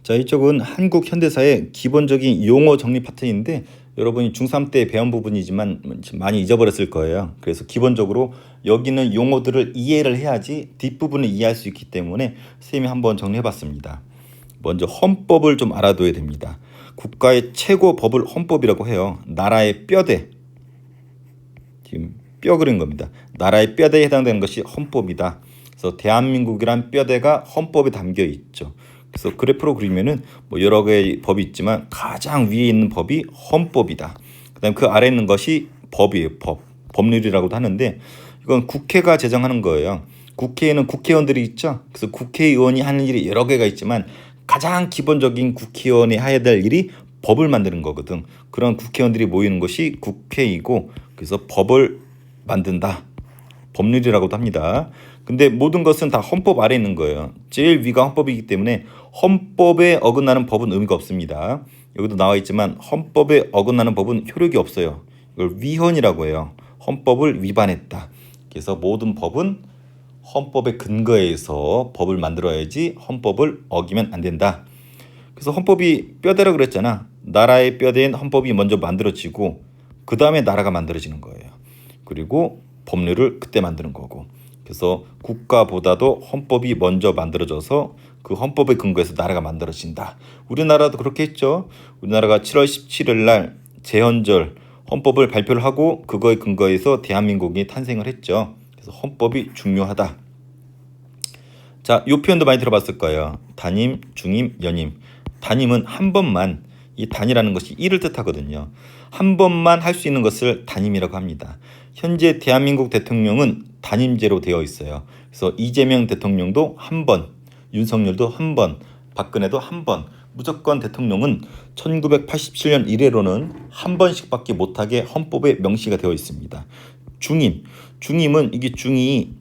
자, 이쪽은 한국 현대사의 기본적인 용어 정리 파트인데 여러분이 중3 때 배운 부분이지만 많이 잊어버렸을 거예요. 그래서 기본적으로 여기는 용어들을 이해를 해야지 뒷부분을 이해할 수 있기 때문에 선생님이 한번 정리해봤습니다. 먼저 헌법을 좀 알아둬야 됩니다. 국가의 최고 법을 헌법이라고 해요. 나라의 뼈대, 지금 뼈 그린 겁니다. 나라의 뼈대에 해당되는 것이 헌법이다. 그래서 대한민국이란 뼈대가 헌법에 담겨 있죠. 그래서 그래프로 그리면은 뭐 여러 개의 법이 있지만 가장 위에 있는 법이 헌법이다. 그다음 그 아래에 있는 것이 법이에요. 법률이라고도 하는데 이건 국회가 제정하는 거예요. 국회에는 국회의원들이 있죠. 그래서 국회의원이 하는 일이 여러 개가 있지만 가장 기본적인 국회의원이 해야 될 일이 법을 만드는 거거든. 그런 국회의원들이 모이는 것이 국회이고 그래서 법을 만든다. 법률이라고도 합니다. 근데 모든 것은 다 헌법 아래에 있는 거예요. 제일 위가 헌법이기 때문에 헌법에 어긋나는 법은 의미가 없습니다. 여기도 나와 있지만 헌법에 어긋나는 법은 효력이 없어요. 이걸 위헌이라고 해요. 헌법을 위반했다. 그래서 모든 법은 헌법에 근거해서 법을 만들어야지 헌법을 어기면 안 된다. 그래서 헌법이 뼈대라고 그랬잖아. 나라의 뼈대인 헌법이 먼저 만들어지고 그 다음에 나라가 만들어지는 거예요. 그리고 법률을 그때 만드는 거고. 그래서 국가보다도 헌법이 먼저 만들어져서 그 헌법에 근거해서 나라가 만들어진다. 우리나라도 그렇게 했죠. 우리나라가 7월 17일 날 제헌절 헌법을 발표를 하고 그거에 근거해서 대한민국이 탄생을 했죠. 그래서 헌법이 중요하다. 자, 이 표현도 많이 들어봤을 거예요. 단임, 중임, 연임. 단임은 한 번만, 이 단이라는 것이 일을 뜻하거든요. 한 번만 할 수 있는 것을 단임이라고 합니다. 현재 대한민국 대통령은 단임제로 되어 있어요. 그래서 이재명 대통령도 한 번, 윤석열도 한 번, 박근혜도 한 번. 무조건 대통령은 1987년 이래로는 한 번씩밖에 못하게 헌법에 명시가 되어 있습니다. 중임, 중임은 이게 중이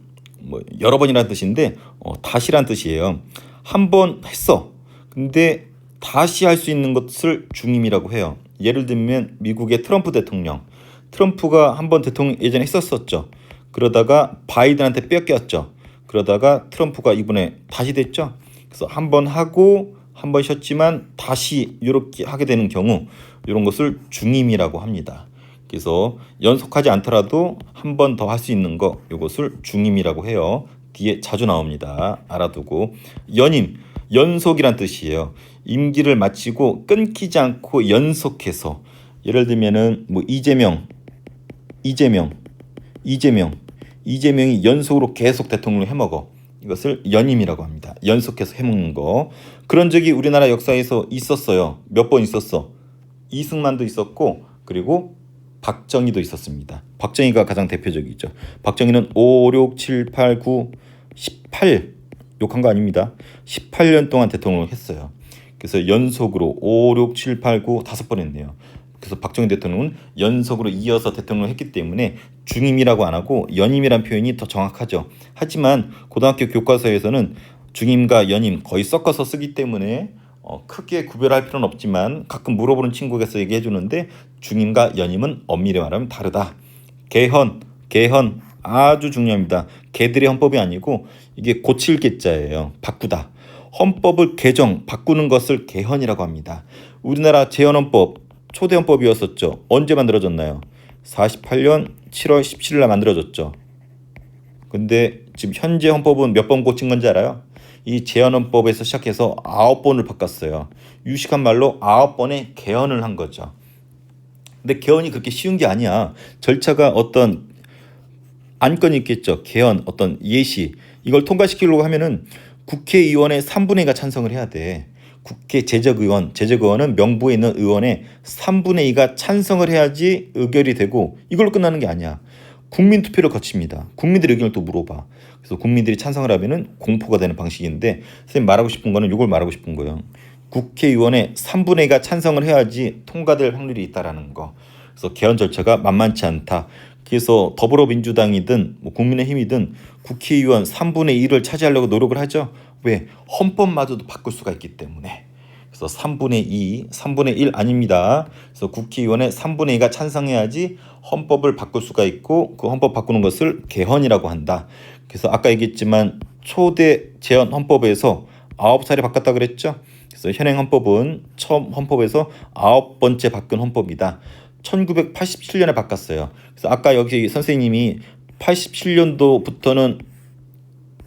뭐 여러 번이라는 뜻인데 다시란 뜻이에요. 한 번 했어. 근데 다시 할 수 있는 것을 중임이라고 해요. 예를 들면 미국의 트럼프 대통령. 트럼프가 한 번 대통령 예전에 했었죠. 그러다가 바이든한테 뺏겼죠. 그러다가 트럼프가 이번에 다시 됐죠. 그래서 한 번 하고 한 번 쉬었지만 다시 이렇게 하게 되는 경우 이런 것을 중임이라고 합니다. 그래서 연속하지 않더라도 한 번 더 할 수 있는 거 이것을 중임이라고 해요. 뒤에 자주 나옵니다. 알아두고. 연임, 연속이란 뜻이에요. 임기를 마치고 끊기지 않고 연속해서 예를 들면은 뭐 이재명이 연속으로 계속 대통령을 해먹어. 이것을 연임이라고 합니다. 연속해서 해먹는 거. 그런 적이 우리나라 역사에서 있었어요. 몇 번 있었어. 이승만도 있었고 그리고 박정희도 있었습니다. 박정희가 가장 대표적이죠. 박정희는 5, 6, 7, 8, 9, 18 욕한 거 아닙니다. 18년 동안 대통령을 했어요. 그래서 연속으로 5, 6, 7, 8, 9 5번 했네요. 그래서 박정희 대통령은 연속으로 이어서 대통령을 했기 때문에 중임이라고 안 하고 연임이란 표현이 더 정확하죠. 하지만 고등학교 교과서에서는 중임과 연임 거의 섞어서 쓰기 때문에 크게 구별할 필요는 없지만 가끔 물어보는 친구께서 얘기해 주는데 중임과 연임은 엄밀히 말하면 다르다. 개헌 아주 중요합니다. 개들의 헌법이 아니고 이게 고칠 개자예요. 바꾸다. 헌법을 바꾸는 것을 개헌이라고 합니다. 우리나라 제헌헌법 초대헌법이었었죠. 언제 만들어졌나요? 48년 7월 17일 날 만들어졌죠. 근데 지금 현재 헌법은 몇 번 고친 건지 알아요? 이 제헌헌법에서 시작해서 9번을 바꿨어요. 유식한 말로 9번의 개헌을 한 거죠. 근데 개헌이 그렇게 쉬운 게 아니야. 절차가 어떤 안건이 있겠죠. 개헌, 어떤 예시. 이걸 통과시키려고 하면은 국회의원의 3분의 2가 찬성을 해야 돼. 국회 제적의원은 명부에 있는 의원의 3분의 2가 찬성을 해야지 의결이 되고 이걸로 끝나는 게 아니야. 국민투표를 거칩니다. 국민들의 의견을 또 물어봐. 그래서 국민들이 찬성을 하면은 공포가 되는 방식인데 선생님 말하고 싶은 거는 이걸 말하고 싶은 거예요. 국회의원의 3분의 2가 찬성을 해야지 통과될 확률이 있다라는 거. 그래서 개헌 절차가 만만치 않다. 그래서 더불어민주당이든 뭐 국민의힘이든 국회의원 3분의 1을 차지하려고 노력을 하죠. 왜? 헌법마저도 바꿀 수가 있기 때문에. 그래서 3분의 1 아닙니다. 그래서 국회의원의 3분의 2가 찬성해야지 헌법을 바꿀 수가 있고 그 헌법 바꾸는 것을 개헌이라고 한다. 그래서 아까 얘기했지만 초대 제헌 헌법에서 9살에 바꿨다 그랬죠. 그래서 현행 헌법은 처음 헌법에서 9번째 바꾼 헌법이다. 1987년에 바꿨어요. 그래서 아까 여기 선생님이 87년도부터는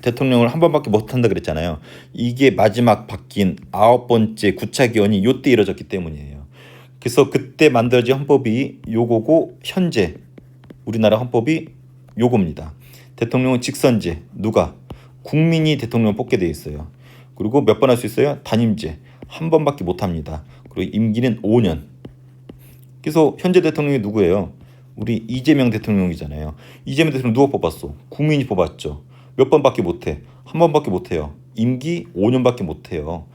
대통령을 한 번밖에 못 한다 그랬잖아요. 이게 마지막 바뀐 9번째 구차기원이 요때 이뤄졌기 때문이에요. 그래서 그때 만들어진 헌법이 요거고 현재 우리나라 헌법이 요겁니다. 대통령은 직선제. 누가? 국민이 대통령을 뽑게 돼 있어요. 그리고 몇 번 할 수 있어요? 단임제. 한 번밖에 못 합니다. 그리고 임기는 5년. 그래서 현재 대통령이 누구예요? 우리 이재명 대통령이잖아요. 이재명 대통령 누가 뽑았어? 국민이 뽑았죠. 몇 번밖에 못해? 한 번밖에 못해요. 임기 5년밖에 못해요.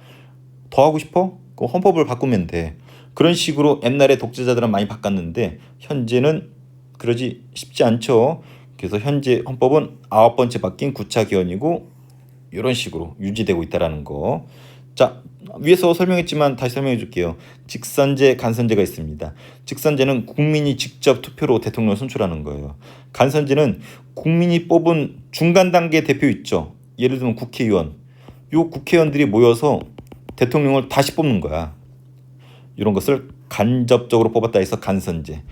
더 하고 싶어? 그 헌법을 바꾸면 돼. 그런 식으로 옛날에 독재자들은 많이 바꿨는데 현재는 그러지 쉽지 않죠. 그래서 현재 헌법은 9번째 바뀐 구차기원이고 이런 식으로 유지되고 있다라는 거. 자, 위에서 설명했지만 다시 설명해 줄게요. 직선제, 간선제가 있습니다. 직선제는 국민이 직접 투표로 대통령을 선출하는 거예요. 간선제는 국민이 뽑은 중간 단계 대표 있죠. 예를 들면 국회의원. 요 국회의원들이 모여서 대통령을 다시 뽑는 거야. 이런 것을 간접적으로 뽑았다 해서 간선제,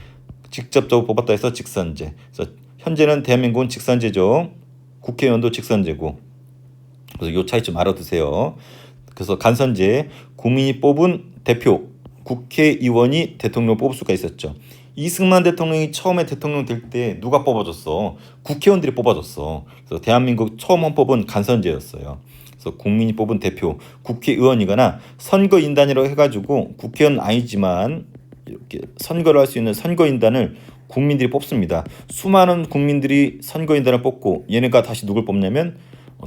직접적으로 뽑았다 해서 직선제. 그래서 현재는 대한민국은 직선제죠. 국회의원도 직선제고. 그래서 요 차이 좀 알아두세요. 그래서 간선제, 국민이 뽑은 대표, 국회의원이 대통령을 뽑을 수가 있었죠. 이승만 대통령이 처음에 대통령 될 때 누가 뽑아줬어? 국회의원들이 뽑아줬어. 그래서 대한민국 처음 헌법은 간선제였어요. 그래서 국민이 뽑은 대표, 국회의원이거나 선거인단이라고 해가지고 국회의원 아니지만 이렇게 선거를 할 수 있는 선거인단을 국민들이 뽑습니다. 수많은 국민들이 선거인단을 뽑고 얘네가 다시 누굴 뽑냐면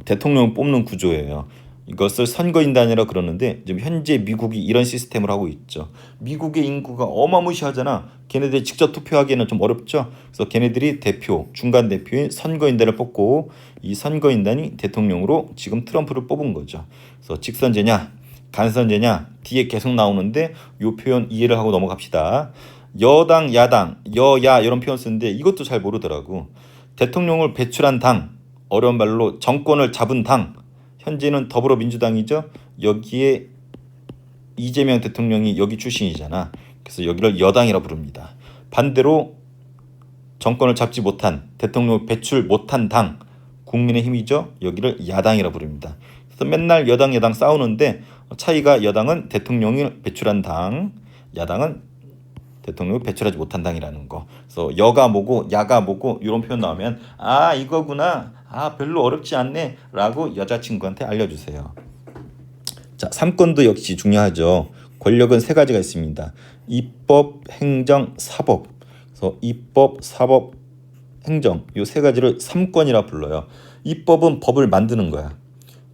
대통령을 뽑는 구조예요. 이것을 선거인단이라고 그러는데 지금 현재 미국이 이런 시스템을 하고 있죠. 미국의 인구가 어마무시하잖아. 걔네들이 직접 투표하기에는 좀 어렵죠. 그래서 걔네들이 대표, 중간 대표인 선거인단을 뽑고 이 선거인단이 대통령으로 지금 트럼프를 뽑은 거죠. 그래서 직선제냐 간선제냐 뒤에 계속 나오는데 이 표현 이해를 하고 넘어갑시다. 여당, 야당, 여야 이런 표현 쓰는데 이것도 잘 모르더라고. 대통령을 배출한 당, 어려운 말로 정권을 잡은 당, 현재는 더불어민주당이죠. 여기에 이재명 대통령이 여기 출신이잖아. 그래서 여기를 여당이라 부릅니다. 반대로 정권을 잡지 못한, 대통령을 배출 못한 당, 국민의힘이죠. 여기를 야당이라 부릅니다. 그래서 맨날 여당 야당 싸우는데 차이가 여당은 대통령을 배출한 당, 야당은 대통령을 배출하지 못한 당이라는 거. 그래서 여가 뭐고 야가 뭐고 이런 표현 나오면 아 이거구나. 아 별로 어렵지 않네 라고 여자친구한테 알려주세요. 자, 3권도 역시 중요하죠. 권력은 세 가지가 있습니다. 입법, 행정, 사법. 그래서 입법, 사법, 행정 이 세 가지를 3권이라 불러요. 입법은 법을 만드는 거야.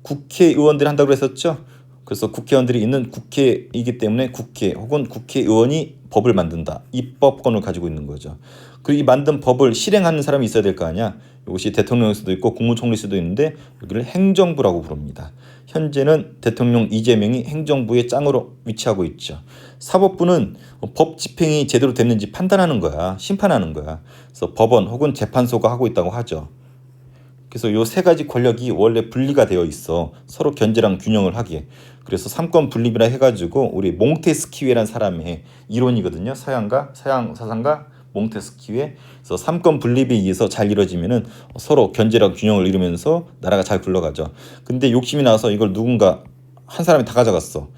국회의원들이 한다고 했었죠. 그래서 국회의원들이 있는 국회이기 때문에 국회 혹은 국회의원이 법을 만든다. 입법권을 가지고 있는 거죠. 그리고 이 만든 법을 실행하는 사람이 있어야 될 거 아니야. 이것이 대통령일 수도 있고 국무총리일 수도 있는데 여기를 행정부라고 부릅니다. 현재는 대통령 이재명이 행정부의 짱으로 위치하고 있죠. 사법부는 법 집행이 제대로 됐는지 판단하는 거야. 심판하는 거야. 그래서 법원 혹은 재판소가 하고 있다고 하죠. 그래서 이 세 가지 권력이 원래 분리가 되어 있어. 서로 견제랑 균형을 하기에. 그래서 삼권 분립이라 해가지고 우리 몽테스키웨라는 사람의 이론이거든요. 서양 사상가 몽테스키웨. 그래서 삼권 분립에 의해서 잘 이루어지면은 서로 견제랑 균형을 이루면서 나라가 잘 굴러가죠. 근데 욕심이 나서 이걸 누군가 한 사람이 다 가져갔어.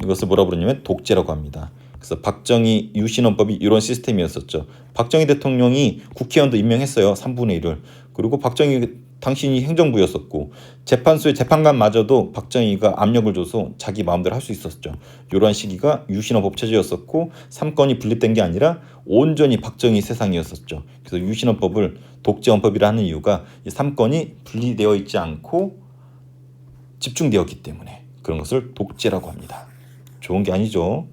이것을 뭐라 부르냐면 독재라고 합니다. 그래서 박정희 유신헌법이 이런 시스템이었었죠. 박정희 대통령이 국회의원도 임명했어요. 3분의 1을. 그리고 박정희 당신이 행정부였었고 재판소의 재판관마저도 박정희가 압력을 줘서 자기 마음대로 할 수 있었죠. 이러한 시기가 유신헌법 체제였었고 3권이 분립된 게 아니라 온전히 박정희 세상이었었죠. 그래서 유신헌법을 독재헌법이라 하는 이유가 이 3권이 분리되어 있지 않고 집중되었기 때문에 그런 것을 독재라고 합니다. 좋은 게 아니죠.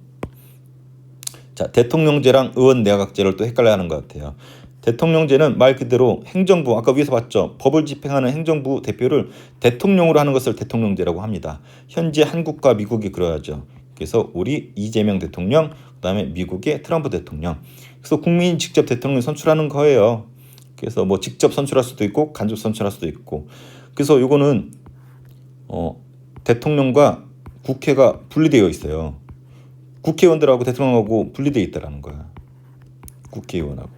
자, 대통령제랑 의원내각제를 또 헷갈려하는 것 같아요. 대통령제는 말 그대로 행정부, 아까 위에서 봤죠. 법을 집행하는 행정부 대표를 대통령으로 하는 것을 대통령제라고 합니다. 현재 한국과 미국이 그러하죠. 그래서 우리 이재명 대통령, 그다음에 미국의 트럼프 대통령. 그래서 국민이 직접 대통령을 선출하는 거예요. 그래서 뭐 직접 선출할 수도 있고 간접 선출할 수도 있고. 그래서 요거는 대통령과 국회가 분리되어 있어요. 국회의원들하고 대통령하고 분리되어 있다라는 거야. 국회의원하고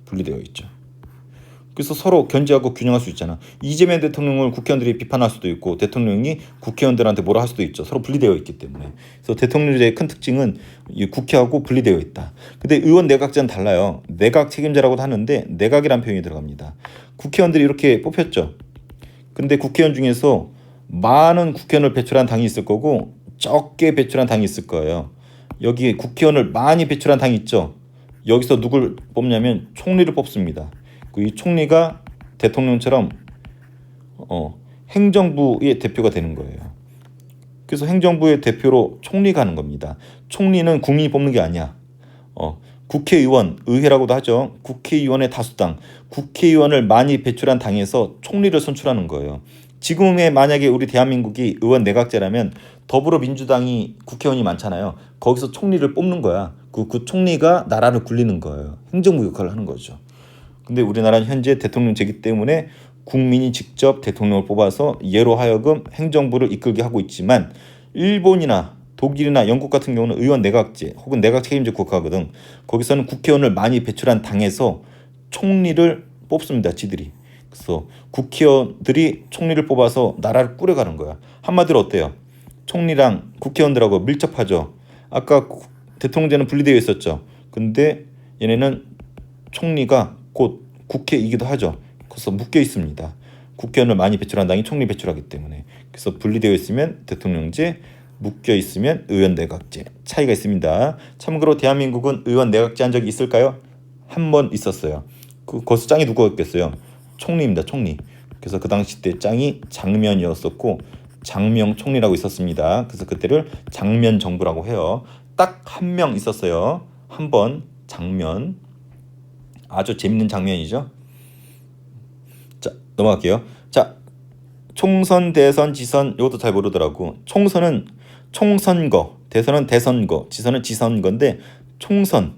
분리되어 있죠. 그래서 서로 견제하고 균형할 수 있잖아. 이재명 대통령을 국회의원들이 비판할 수도 있고 대통령이 국회의원들한테 뭐라 할 수도 있죠. 서로 분리되어 있기 때문에. 그래서 대통령제의 큰 특징은 이 국회하고 분리되어 있다. 근데 의원 내각제는 달라요. 내각 책임자라고도 하는데 내각이라는 표현이 들어갑니다. 국회의원들이 이렇게 뽑혔죠. 근데 국회의원 중에서 많은 국회의원을 배출한 당이 있을 거고 적게 배출한 당이 있을 거예요. 여기 국회의원을 많이 배출한 당이 있죠. 여기서 누굴 뽑냐면 총리를 뽑습니다. 이 총리가 대통령처럼 행정부의 대표가 되는 거예요. 그래서 행정부의 대표로 총리가 하는 겁니다. 총리는 국민이 뽑는 게 아니야. 국회의원, 의회라고도 하죠. 국회의원의 다수당, 국회의원을 많이 배출한 당에서 총리를 선출하는 거예요. 지금의 만약에 우리 대한민국이 의원 내각제라면 더불어민주당이 국회의원이 많잖아요. 거기서 총리를 뽑는 거야. 그 총리가 나라를 굴리는 거예요. 행정부 역할을 하는 거죠. 근데 우리나라는 현재 대통령제이기 때문에 국민이 직접 대통령을 뽑아서 얘로 하여금 행정부를 이끌게 하고 있지만 일본이나 독일이나 영국 같은 경우는 의원 내각제 혹은 내각 책임제 국가거든. 거기서는 국회의원을 많이 배출한 당에서 총리를 뽑습니다. 지들이. 그래서 국회의원들이 총리를 뽑아서 나라를 꾸려가는 거야. 한마디로 어때요? 총리랑 국회의원들하고 밀접하죠. 아까 대통령제는 분리되어 있었죠. 근데 얘네는 총리가 곧 국회이기도 하죠. 그래서 묶여 있습니다. 국회의원을 많이 배출한 당이 총리 배출하기 때문에. 그래서 분리되어 있으면 대통령제, 묶여 있으면 의원 내각제 차이가 있습니다. 참고로 대한민국은 의원 내각제 한 적이 있을까요? 한 번 있었어요. 거기서 짱이 누구였겠어요? 총리입니다. 총리. 그래서 그 당시 때 짱이 장면이었었고 장명 총리라고 있었습니다. 그래서 그때를 장면 정부라고 해요. 딱 한 명 있었어요. 한 번 장면. 아주 재밌는 장면이죠. 자, 넘어갈게요. 자, 총선, 대선, 지선 이것도 잘 모르더라고. 총선은 총선거, 대선은 대선거, 지선은 지선거인데 총선,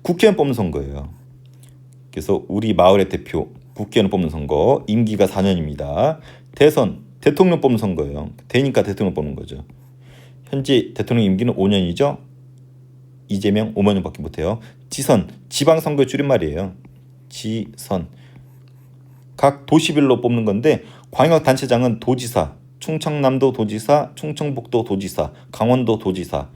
국회의원 뽑는 선거예요. 그래서 우리 마을의 대표 국회의원 뽑는 선거, 임기가 4년입니다. 대선, 대통령 뽑는 선거예요. 되니까 대통령 뽑는 거죠. 현재 대통령 임기는 5년이죠. 이재명 5년밖에 못해요. 지선, 지방선거의 줄임말이에요. 지선. 각 도시별로 뽑는 건데 광역단체장은 도지사, 충청남도 도지사, 충청북도 도지사, 강원도 도지사,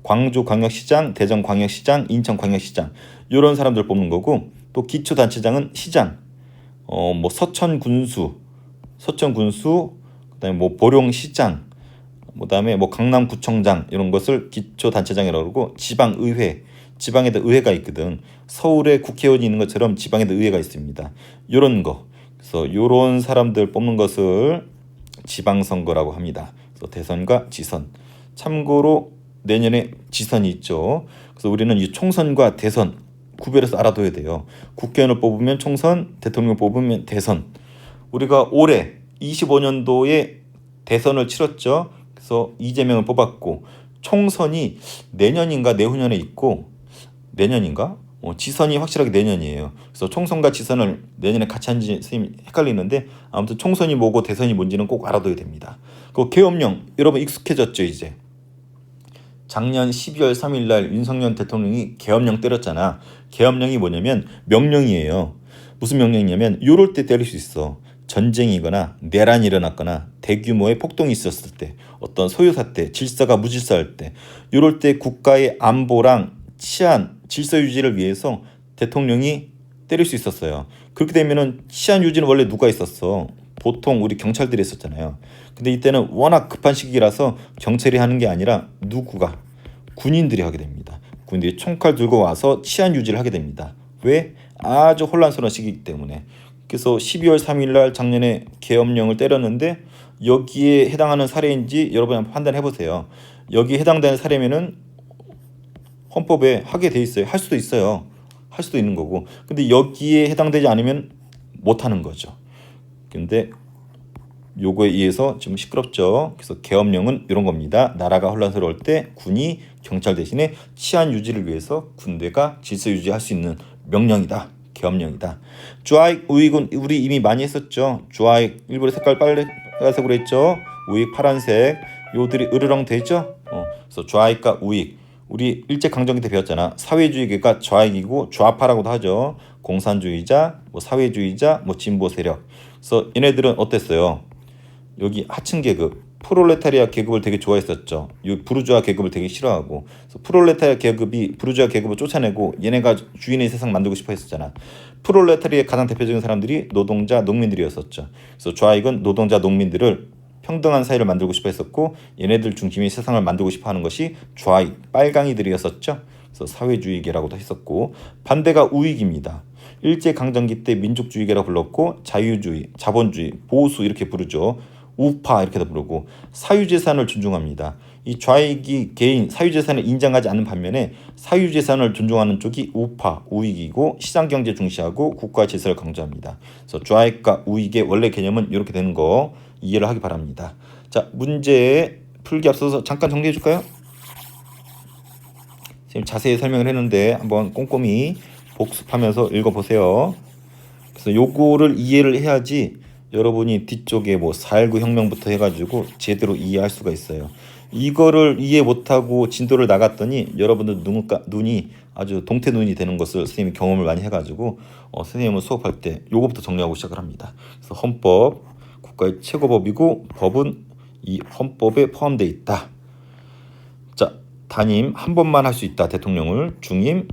광주광역시장, 대전광역시장, 인천광역시장 이런 사람들 뽑는 거고 또 기초단체장은 시장, 뭐 서천군수, 그다음에 뭐 보령시장, 그다음에 뭐 강남구청장 이런 것을 기초단체장이라고 그러고 지방의회, 지방에도 의회가 있거든. 서울에 국회의원이 있는 것처럼 지방에도 의회가 있습니다. 이런 거. 그래서 이런 사람들 뽑는 것을 지방선거라고 합니다. 그래서 대선과 지선. 참고로 내년에 지선이 있죠. 그래서 우리는 이 총선과 대선 구별해서 알아둬야 돼요. 국회의원을 뽑으면 총선, 대통령을 뽑으면 대선. 우리가 올해 25년도에 대선을 치렀죠. 그래서 이재명을 뽑았고 총선이 내년인가 내후년에 있고 내년인가? 지선이 확실하게 내년이에요. 그래서 총선과 지선을 내년에 같이 하는지 선생님이 헷갈리는데 아무튼 총선이 뭐고 대선이 뭔지는 꼭 알아둬야 됩니다. 그 계엄령 여러분 익숙해졌죠 이제. 작년 12월 3일 날 윤석열 대통령이 계엄령 때렸잖아. 계엄령이 뭐냐면 명령이에요. 무슨 명령이냐면 요럴 때 때릴 수 있어. 전쟁이거나 내란이 일어났거나 대규모의 폭동이 있었을 때 어떤 소요사태, 질서가 무질서할 때 요럴 때 국가의 안보랑 치안, 질서 유지를 위해서 대통령이 때릴 수 있었어요. 그렇게 되면은 치안 유지는 원래 누가 있었어? 보통 우리 경찰들이 했었잖아요. 근데 이때는 워낙 급한 시기라서 경찰이 하는 게 아니라 누구가? 군인들이 하게 됩니다. 군인들이 총칼 들고 와서 치안 유지를 하게 됩니다. 왜? 아주 혼란스러운 시기이기 때문에. 그래서 12월 3일 날 작년에 계엄령을 때렸는데 여기에 해당하는 사례인지 여러분이 한번 판단해 보세요. 여기에 해당되는 사례면은 헌법에 하게 돼 있어요. 할 수도 있어요. 할 수도 있는 거고. 근데 여기에 해당되지 않으면 못 하는 거죠. 근데 요거에 의해서 좀 시끄럽죠. 그래서 계엄령은 이런 겁니다. 나라가 혼란스러울 때 군이 경찰 대신에 치안 유지를 위해서 군대가 질서 유지할 수 있는 명령이다. 계엄령이다. 좌익, 우익은 우리 이미 많이 했었죠. 좌익 일부러 색깔 빨간색으로 했죠. 우익 파란색. 요들이 으르렁 되죠. 그래서 좌익과 우익. 우리 일제강점기 때 배웠잖아. 사회주의가 좌익이고 좌파라고도 하죠. 공산주의자, 뭐 사회주의자, 뭐 진보 세력. 그래서 얘네들은 어땠어요? 여기 하층 계급, 프롤레타리아 계급을 되게 좋아했었죠. 이 부르주아 계급을 되게 싫어하고, 그래서 프롤레타리아 계급이 부르주아 계급을 쫓아내고 얘네가 주인의 세상 만들고 싶어 했었잖아. 프롤레타리아의 가장 대표적인 사람들이 노동자, 농민들이었었죠. 그래서 좌익은 노동자, 농민들을 평등한 사회를 만들고 싶어 했었고, 얘네들 중심의 세상을 만들고 싶어 하는 것이 좌익, 빨강이들이었었죠. 그래서 사회주의계라고도 했었고, 반대가 우익입니다. 일제강점기 때 민족주의계라고 불렀고, 자유주의, 자본주의, 보수 이렇게 부르죠. 우파 이렇게도 부르고, 사유재산을 존중합니다. 이 좌익이 개인 사유재산을 인정하지 않는 반면에 사유재산을 존중하는 쪽이 우파, 우익이고, 시장경제 중시하고 국가 질서를 강조합니다. 그래서 좌익과 우익의 원래 개념은 이렇게 되는 거 이해를 하기 바랍니다. 자, 문제 풀기 앞서서 잠깐 정리해 줄까요? 지금 자세히 설명을 했는데 한번 꼼꼼히 복습하면서 읽어보세요. 그래서 요거를 이해를 해야지 여러분이 뒤쪽에 뭐 4.19 혁명부터 해가지고 제대로 이해할 수가 있어요. 이거를 이해 못하고 진도를 나갔더니 여러분들 눈이 아주 동태 눈이 되는 것을 선생님이 경험을 많이 해가지고 선생님은 수업할 때 요거부터 정리하고 시작을 합니다. 그래서 헌법, 국가의 최고법이고 법은 이 헌법에 포함되어 있다. 자, 단임 한 번만 할 수 있다. 대통령을. 중임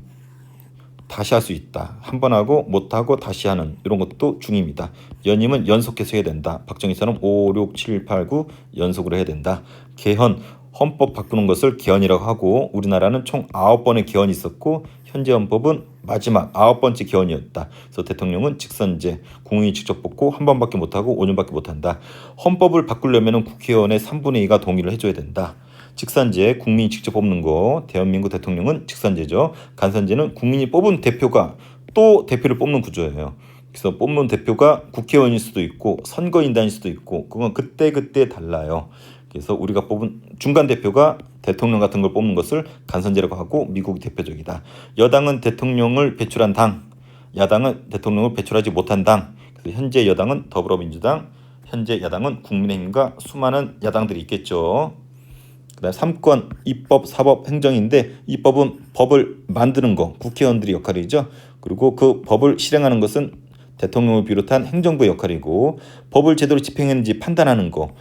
다시 할 수 있다. 한 번 하고 못하고 다시 하는 이런 것도 중입니다. 연임은 연속해서 해야 된다. 박정희처럼 5, 6, 7, 8, 9 연속으로 해야 된다. 개헌, 헌법 바꾸는 것을 개헌이라고 하고 우리나라는 총 9번의 개헌이 있었고 현재 헌법은 마지막 9번째 개헌이었다. 그래서 대통령은 직선제, 국민이 직접 뽑고 한 번밖에 못하고 5년밖에 못한다. 헌법을 바꾸려면 국회의원의 3분의 2가 동의를 해줘야 된다. 직선제, 국민이 직접 뽑는 거. 대한민국 대통령은 직선제죠. 간선제는 국민이 뽑은 대표가 또 대표를 뽑는 구조예요. 그래서 뽑는 대표가 국회의원일 수도 있고 선거인단일 수도 있고 그건 그때 달라요. 그래서 우리가 뽑은 중간 대표가 대통령 같은 걸 뽑는 것을 간선제라고 하고 미국이 대표적이다. 여당은 대통령을 배출한 당, 야당은 대통령을 배출하지 못한 당. 그래서 현재 여당은 더불어민주당, 현재 야당은 국민의힘과 수많은 야당들이 있겠죠. 그다음 3권 입법, 사법, 행정인데 입법은 법을 만드는 거 국회의원들의 역할이죠. 그리고 그 법을 실행하는 것은 대통령을 비롯한 행정부의 역할이고 법을 제대로 집행했는지 판단하는 거,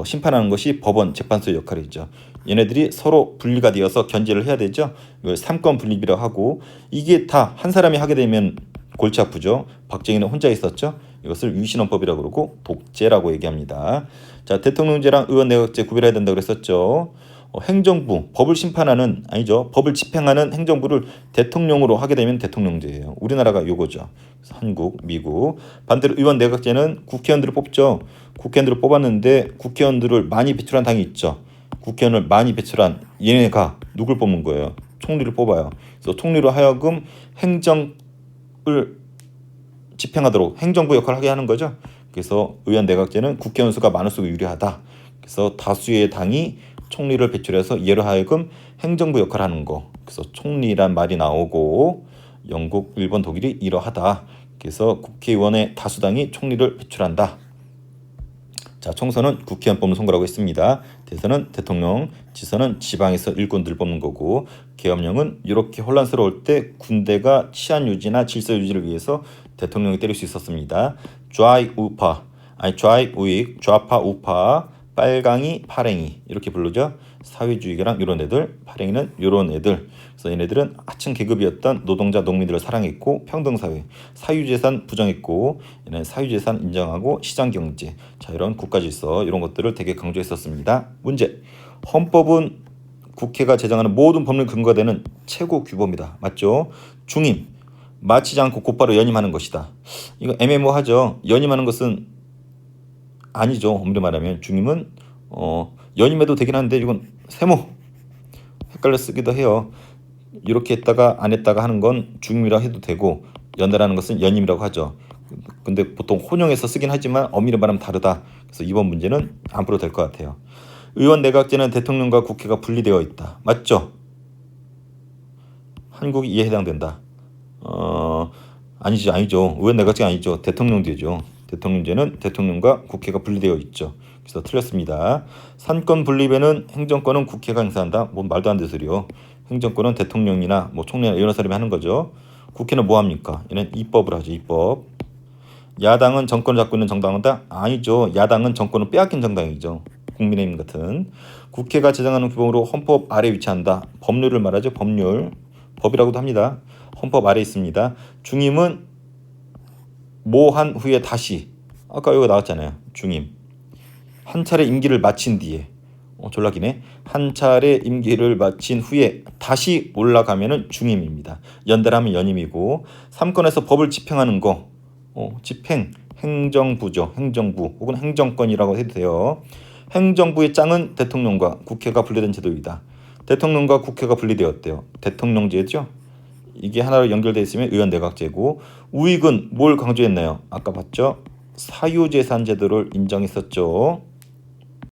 심판하는 것이 법원, 재판소의 역할이죠. 얘네들이 서로 분리가 되어서 견제를 해야 되죠. 이걸 3권 분립이라고 하고 이게 다 한 사람이 하게 되면 골치 아프죠. 박정희는 혼자 있었죠. 이것을 위신헌법이라고 그러고 독재라고 얘기합니다. 자, 대통령제랑 의원 내각제 구별해야 된다고 그랬었죠. 행정부, 법을 심판하는 아니죠. 법을 집행하는 행정부를 대통령으로 하게 되면 대통령제예요. 우리나라가 요거죠. 한국, 미국. 반대로 의원 내각제는 국회의원들을 뽑죠. 국회의원들을 뽑았는데 국회의원들을 많이 배출한 당이 있죠. 국회의원을 많이 배출한 얘네가 누굴 뽑는 거예요? 총리를 뽑아요. 그래서 총리로 하여금 행정을 집행하도록 행정부 역할을 하게 하는 거죠. 그래서 의원 내각제는 국회의원 수가 많을수록 유리하다. 그래서 다수의 당이 총리를 배출해서 얘로 하여금 행정부 역할을 하는 거. 그래서 총리란 말이 나오고 영국, 일본, 독일이 이러하다. 그래서 국회의원의 다수당이 총리를 배출한다. 자, 총선은 국회의원 뽑는 선거라고 했습니다. 대선은 대통령, 지선은 지방에서 일꾼들 뽑는 거고 계엄령은 이렇게 혼란스러울 때 군대가 치안 유지나 질서 유지를 위해서 대통령이 때릴 수 있었습니다. 좌익 우파, 좌익 우익, 좌파 우파, 빨강이 파랭이 이렇게 부르죠. 사회주의계랑 이런 애들, 파랭이는 이런 애들. 그래서 얘네들은 하층 계급이었던 노동자 농민들을 사랑했고 평등사회, 사유재산 부정했고 얘는 사유재산 인정하고 시장경제, 자 이런 국가질서 이런 것들을 되게 강조했었습니다. 문제, 헌법은 국회가 제정하는 모든 법률 근거가 되는 최고 규범이다. 맞죠? 중임, 마치지 않고 곧바로 연임하는 것이다. 이거 애매모호하죠. 연임하는 것은 아니죠. 엄밀히 말하면 중임은 연임해도 되긴 한데 이건 세모 헷갈려 쓰기도 해요. 이렇게 했다가 안 했다가 하는 건 중임이라고 해도 되고 연달하는 것은 연임이라고 하죠. 근데 보통 혼용해서 쓰긴 하지만 엄밀히 말하면 다르다. 그래서 이번 문제는 안 풀어도 될 것 같아요. 의원 내각제는 대통령과 국회가 분리되어 있다. 맞죠? 한국이 이에 해당된다. 아니죠. 의원 내각제가 아니죠. 대통령제죠. 대통령제는 대통령과 국회가 분리되어 있죠. 그래서 틀렸습니다. 산권 분립에는 행정권은 국회가 행사한다. 뭐 말도 안 되는 소리요. 행정권은 대통령이나 뭐 총리나 이런 사람이 하는 거죠. 국회는 뭐 합니까? 얘는 입법을 하죠. 입법. 야당은 정권을 잡고 있는 정당이다? 아니죠. 야당은 정권을 빼앗긴 정당이죠. 국민의힘 같은. 국회가 제정하는 규범으로 헌법 아래 위치한다. 법률을 말하죠. 법률. 법이라고도 합니다. 헌법 아래 있습니다. 중임은 모한 후에 다시. 아까 여기 나왔잖아요. 중임. 한 차례 임기를 마친 뒤에. 졸라기네. 한 차례 임기를 마친 후에 다시 올라가면은 중임입니다. 연달하면 연임이고. 3권에서 법을 집행하는 거. 집행. 행정부죠. 행정부 혹은 행정권이라고 해도 돼요. 행정부의 짱은 대통령과 국회가 분리된 제도이다. 대통령과 국회가 분리되었대요. 대통령제죠. 이게 하나로 연결되어 있으면 의원내각제고. 우익은 뭘 강조했나요? 아까 봤죠? 사유재산 제도를 인정했었죠.